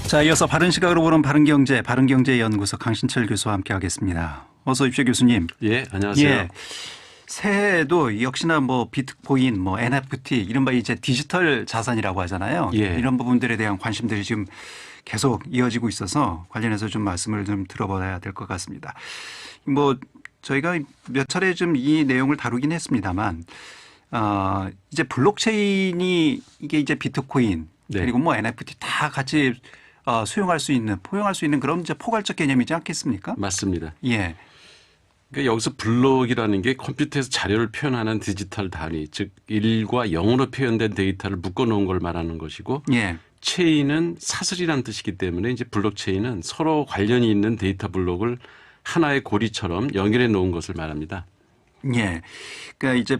자, 이어서 바른 시각으로 보는 바른경제, 바른경제연구소 강신철 교수와 함께하겠습니다. 어서 오십시오, 교수님. 예, 안녕하세요. 예, 새해에도 역시나 뭐 비트코인, 뭐 NFT, 이른바 이제 디지털 자산이라고 하잖아요. 예. 이런 부분들에 대한 관심들이 지금 계속 이어지고 있어서 관련해서 좀 말씀을 좀 들어봐야 될 것 같습니다. 뭐 저희가 몇 차례 좀 이 내용을 다루긴 했습니다만, 이제 블록체인이 이게 이제 비트코인 네. 그리고 뭐 NFT 다 같이 수용할 수 있는, 포용할 수 있는 그런 이제 포괄적 개념이지 않겠습니까? 맞습니다. 예. 그러니까 여기서 블록이라는 게 컴퓨터에서 자료를 표현하는 디지털 단위, 즉 1과 0으로 표현된 데이터를 묶어놓은 걸 말하는 것이고, 예. 체인은 사슬이라는 뜻이기 때문에 이제 블록체인은 서로 관련이 있는 데이터 블록을 하나의 고리처럼 연결해 놓은 것을 말합니다. 예. 그러니까 이제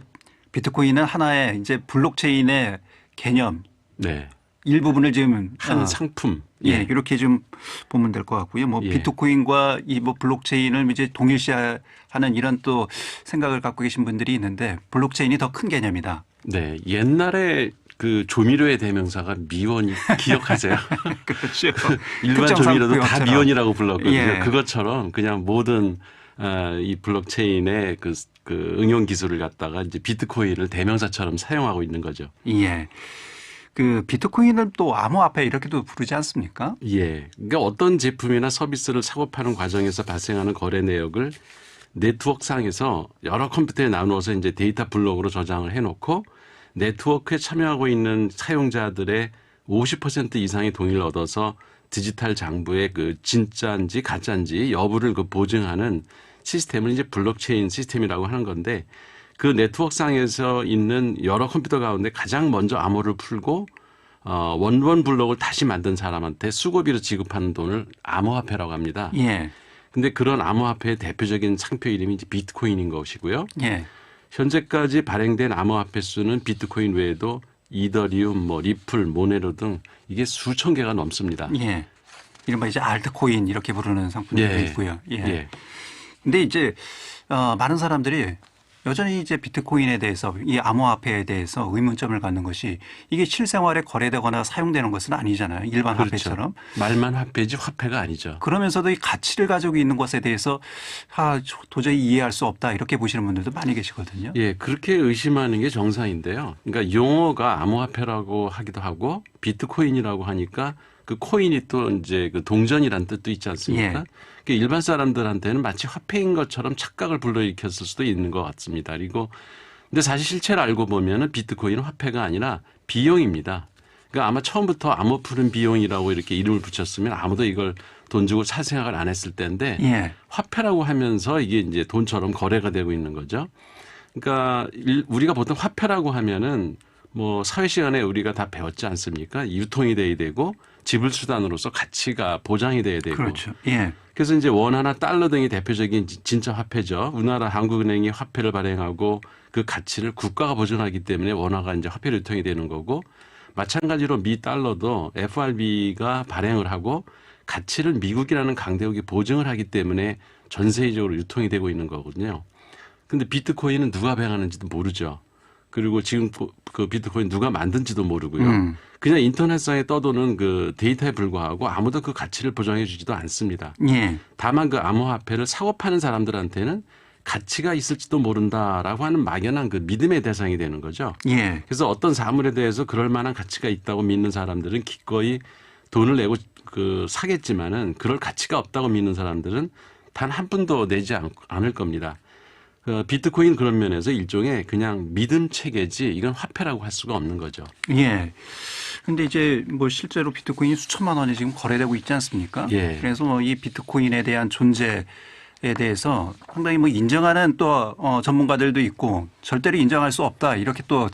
비트코인은 하나의 이제 블록체인의 개념 네. 일부분을 지금 한 상품. 예, 이렇게 좀 보면 될 것 같고요. 뭐 예. 비트코인과 이 뭐 블록체인을 이제 동일시하는 이런 또 생각을 갖고 계신 분들이 있는데 블록체인이 더 큰 개념이다. 네. 옛날에 그 조미료의 대명사가 미원이 기억하세요? 그렇죠. 일반 조미료도 다 미원이라고 불렀거든요. 예. 그것처럼 그냥 모든 이 블록체인의 그 응용 기술을 갖다가 이제 비트코인을 대명사처럼 사용하고 있는 거죠. 예. 그 비트코인을 또 암호화폐 이렇게도 부르지 않습니까? 예. 그러니까 어떤 제품이나 서비스를 사고 파는 과정에서 발생하는 거래 내역을 네트워크상에서 여러 컴퓨터에 나누어서 이제 데이터 블록으로 저장을 해놓고 네트워크에 참여하고 있는 사용자들의 50% 이상의 동의를 얻어서 디지털 장부의 그 진짜인지 가짜인지 여부를 그 보증하는 시스템을 이제 블록체인 시스템이라고 하는 건데, 그 네트워크상에서 있는 여러 컴퓨터 가운데 가장 먼저 암호를 풀고 원본 블록을 다시 만든 사람한테 수고비로 지급하는 돈을 암호화폐라고 합니다. 예. 근데 그런 암호화폐의 대표적인 상표 이름이 이제 비트코인인 것이고요. 예. 현재까지 발행된 암호화폐 수는 비트코인 외에도 이더리움, 뭐 리플, 모네로 등 이게 수천 개가 넘습니다. 예. 이른바 이제 알트코인 이렇게 부르는 상품도 예. 있고요. 예. 예. 근데 이제 많은 사람들이 여전히 이제 비트코인에 대해서 이 암호화폐에 대해서 의문점을 갖는 것이 이게 실생활에 거래되거나 사용되는 것은 아니잖아요. 일반 그렇죠. 화폐처럼. 말만 화폐지 화폐가 아니죠. 그러면서도 이 가치를 가지고 있는 것에 대해서 도저히 이해할 수 없다 이렇게 보시는 분들도 많이 계시거든요. 예, 그렇게 의심하는 게 정상인데요. 그러니까 용어가 암호화폐라고 하기도 하고 비트코인이라고 하니까 그 코인이 또 이제 그 동전이라는 뜻도 있지 않습니까? 예. 그러니까 일반 사람들한테는 마치 화폐인 것처럼 착각을 불러일으켰을 수도 있는 것 같습니다. 그리고 근데 사실 실체를 알고 보면은 비트코인은 화폐가 아니라 비용입니다. 그러니까 아마 처음부터 암호 푸는 비용이라고 이렇게 이름을 붙였으면 아무도 이걸 돈 주고 살 생각을 안 했을 텐데, 예. 화폐라고 하면서 이게 이제 돈처럼 거래가 되고 있는 거죠. 그러니까 우리가 보통 화폐라고 하면은 뭐 사회 시간에 우리가 다 배웠지 않습니까? 유통이 돼야 되고 지불 수단으로서 가치가 보장이 돼야 되고. 그렇죠. 예. 그래서 이제 원화나 달러 등이 대표적인 진짜 화폐죠. 우리나라 한국은행이 화폐를 발행하고 그 가치를 국가가 보존하기 때문에 원화가 이제 화폐 유통이 되는 거고, 마찬가지로 미 달러도 FRB가 발행을 하고 가치를 미국이라는 강대국이 보증을 하기 때문에 전 세계적으로 유통이 되고 있는 거거든요. 근데 비트코인은 누가 발행하는지도 모르죠. 그리고 지금 그 비트코인 누가 만든지도 모르고요. 그냥 인터넷상에 떠도는 그 데이터에 불과하고 아무도 그 가치를 보장해 주지도 않습니다. 예. 다만 그 암호화폐를 사고 파는 사람들한테는 가치가 있을지도 모른다라고 하는 막연한 그 믿음의 대상이 되는 거죠. 예. 그래서 어떤 사물에 대해서 그럴 만한 가치가 있다고 믿는 사람들은 기꺼이 돈을 내고 그 사겠지만은 그럴 가치가 없다고 믿는 사람들은 단 한 푼도 내지 않을 겁니다. 비트코인 그런 면에서 일종의 그냥 믿음 체계지 이건 화폐라고 할 수가 없는 거죠. 예. 근데 이제 뭐 실제로 비트코인이 수천만 원이 지금 거래되고 있지 않습니까? 예. 그래서 뭐 이 비트코인에 대한 존재에 대해서 상당히 뭐 인정하는 또 전문가들도 있고 절대로 인정할 수 없다 이렇게 또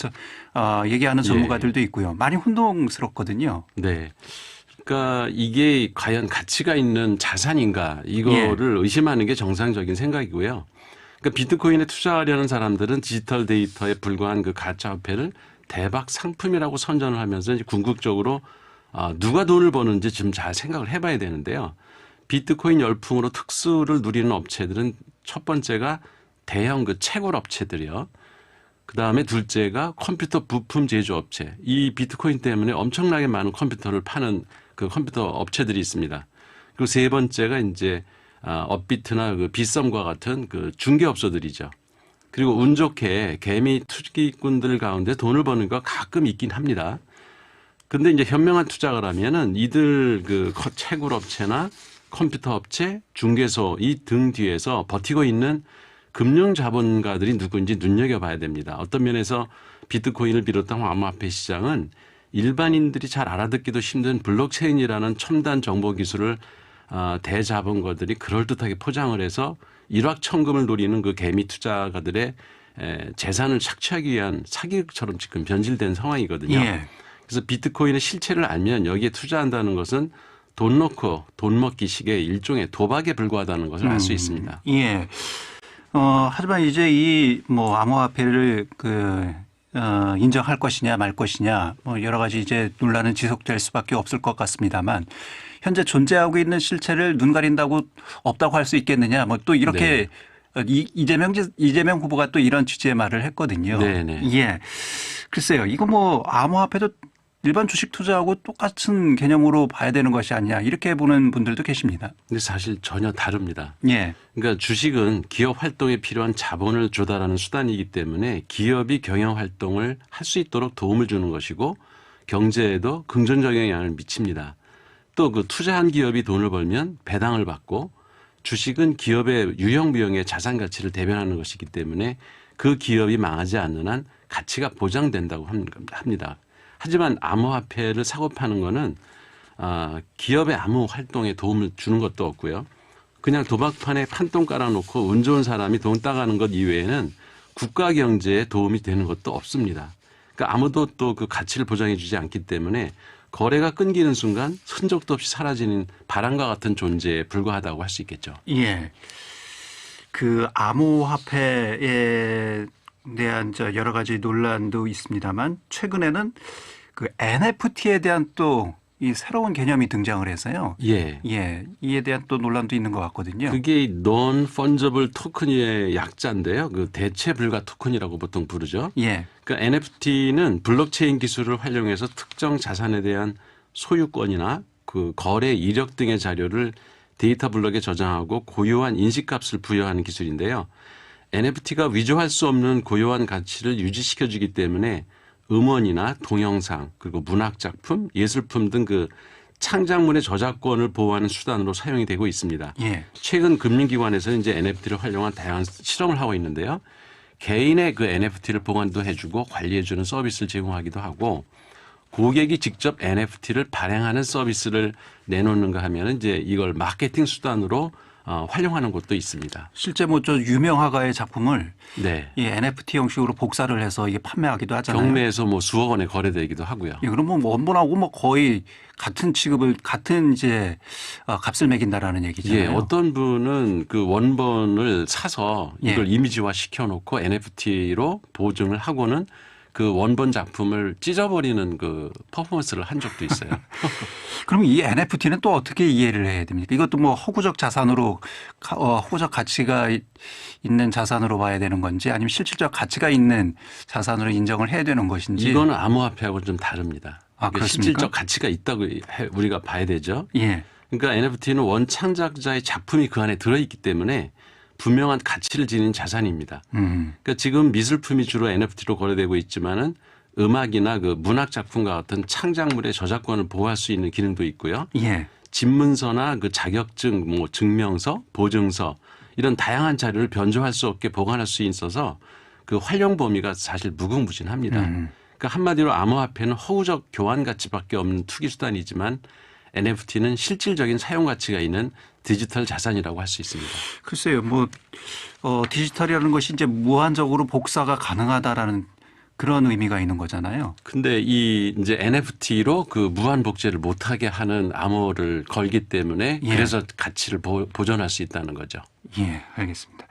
얘기하는 전문가들도 있고요. 많이 혼동스럽거든요. 네. 그러니까 이게 과연 가치가 있는 자산인가 이거를 의심하는 게 정상적인 생각이고요. 그러니까 비트코인에 투자하려는 사람들은 디지털 데이터에 불과한 그 가짜 화폐를 대박 상품이라고 선전을 하면서 이제 궁극적으로 누가 돈을 버는지 좀 잘 생각을 해봐야 되는데요. 비트코인 열풍으로 특수를 누리는 업체들은 첫 번째가 대형 그 채굴 업체들이요. 그다음에 둘째가 컴퓨터 부품 제조업체. 이 비트코인 때문에 엄청나게 많은 컴퓨터를 파는 그 컴퓨터 업체들이 있습니다. 그리고 세 번째가 이제 업비트나 그 빗썸과 같은 그 중개업소들이죠. 그리고 운 좋게 개미 투기꾼들 가운데 돈을 버는 거 가끔 있긴 합니다. 근데 이제 현명한 투자를 하면은 이들 그 채굴 업체나 컴퓨터 업체, 중개소 이 등 뒤에서 버티고 있는 금융 자본가들이 누구인지 눈여겨봐야 됩니다. 어떤 면에서 비트코인을 비롯한 암호화폐 시장은 일반인들이 잘 알아듣기도 힘든 블록체인이라는 첨단 정보 기술을 대자본가들이 그럴듯하게 포장을 해서 일확천금을 노리는 그 개미 투자가들의 재산을 착취하기 위한 사기처럼 지금 변질된 상황이거든요. 예. 그래서 비트코인의 실체를 알면 여기에 투자한다는 것은 돈 넣고 돈 먹기 식의 일종의 도박에 불과하다는 것을 알 수 있습니다. 예. 하지만 이제 이 뭐 암호화폐를 인정할 것이냐 말 것이냐 뭐 여러 가지 이제 논란은 지속될 수밖에 없을 것 같습니다만 현재 존재하고 있는 실체를 눈 가린다고 없다고 할 수 있겠느냐 뭐 또 이렇게 이재명 후보가 또 이런 취지의 말을 했거든요. 네네. 예. 글쎄요. 이거 뭐 암호화폐도 일반 주식 투자하고 똑같은 개념으로 봐야 되는 것이 아니냐 이렇게 보는 분들도 계십니다. 근데 사실 전혀 다릅니다. 예. 그러니까 주식은 기업 활동에 필요한 자본을 조달하는 수단이기 때문에 기업이 경영 활동을 할 수 있도록 도움을 주는 것이고 경제에도 긍정적인 영향을 미칩니다. 또 그 투자한 기업이 돈을 벌면 배당을 받고 주식은 기업의 유형무형의 자산 가치를 대변하는 것이기 때문에 그 기업이 망하지 않는 한 가치가 보장된다고 합니다. 하지만 암호화폐를 사고 파는 거는 기업의 아무 활동에 도움을 주는 것도 없고요. 그냥 도박판에 판돈 깔아놓고 운 좋은 사람이 돈 따가는 것 이외에는 국가 경제에 도움이 되는 것도 없습니다. 그러니까 아무도 또 그 가치를 보장해 주지 않기 때문에 거래가 끊기는 순간 흔적도 없이 사라지는 바람과 같은 존재에 불과하다고 할 수 있겠죠. 예. 그 암호화폐에 대한 여러 가지 논란도 있습니다만 최근에는 그 NFT에 대한 또 이 새로운 개념이 등장을 해서요. 예. 예. 이에 대한 또 논란도 있는 것 같거든요. 그게 non-fungible 토큰의 약자인데요. 그 대체 불가 토큰이라고 보통 부르죠. 예. 그러니까 NFT는 블록체인 기술을 활용해서 특정 자산에 대한 소유권이나 그 거래 이력 등의 자료를 데이터 블록에 저장하고 고유한 인식값을 부여하는 기술인데요. NFT가 위조할 수 없는 고유한 가치를 유지시켜주기 때문에 음원이나 동영상 그리고 문학작품, 예술품 등 그 창작물의 저작권을 보호하는 수단으로 사용이 되고 있습니다. 예. 최근 금융기관에서는 이제 NFT를 활용한 다양한 실험을 하고 있는데요. 개인의 그 NFT를 보관도 해주고 관리해주는 서비스를 제공하기도 하고 고객이 직접 NFT를 발행하는 서비스를 내놓는가 하면 이제 이걸 마케팅 수단으로 활용하는 곳도 있습니다. 실제 뭐 저 유명 화가의 작품을 네. 이 NFT 형식으로 복사를 해서 이게 판매하기도 하잖아요. 경매에서 뭐 수억 원에 거래되기도 하고요. 예, 그럼 뭐 원본하고 뭐 거의 같은 취급을 같은 이제 값을 매긴다라는 얘기잖아요. 예, 어떤 분은 그 원본을 사서 이걸 이미지화 시켜놓고 NFT로 보증을 하고는 그 원본 작품을 찢어버리는 그 퍼포먼스를 한 적도 있어요. 그럼 이 NFT는 또 어떻게 이해를 해야 됩니까? 이것도 뭐 허구적 자산으로 허구적 가치가 있는 자산으로 봐야 되는 건지 아니면 실질적 가치가 있는 자산으로 인정을 해야 되는 것인지. 이거는 암호화폐하고는 좀 다릅니다. 그렇습니까? 실질적 가치가 있다고 우리가 봐야 되죠. 예. 그러니까 NFT는 원창작자의 작품이 그 안에 들어있기 때문에 분명한 가치를 지닌 자산입니다. 그러니까 지금 미술품이 주로 NFT로 거래되고 있지만은 음악이나 그 문학 작품과 같은 창작물의 저작권을 보호할 수 있는 기능도 있고요. 예. 집문서나 그 자격증, 뭐 증명서, 보증서 이런 다양한 자료를 변조할 수 없게 보관할 수 있어서 그 활용 범위가 사실 무궁무진합니다. 그러니까 한마디로 암호화폐는 허구적 교환 가치밖에 없는 투기 수단이지만 NFT는 실질적인 사용 가치가 있는 디지털 자산이라고 할 수 있습니다. 글쎄요, 뭐 디지털이라는 것이 이제 무한적으로 복사가 가능하다라는 그런 의미가 있는 거잖아요. 근데 이 이제 NFT로 그 무한 복제를 못하게 하는 암호를 걸기 때문에 그래서 가치를 보존할 수 있다는 거죠. 예, 알겠습니다.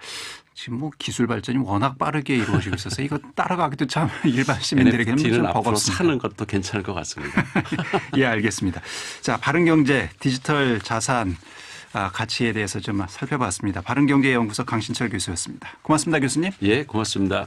지금 뭐 기술 발전이 워낙 빠르게 이루어지고 있어서 이거 따라가기도 참 일반 시민들에게는 NFT는 좀 앞으로 버겁습니다. 사는 것도 괜찮을 것 같습니다. 예, 알겠습니다. 자, 바른경제 디지털 자산 가치에 대해서 좀 살펴봤습니다. 바른경제연구소 강신철 교수였습니다. 고맙습니다, 교수님. 예, 고맙습니다.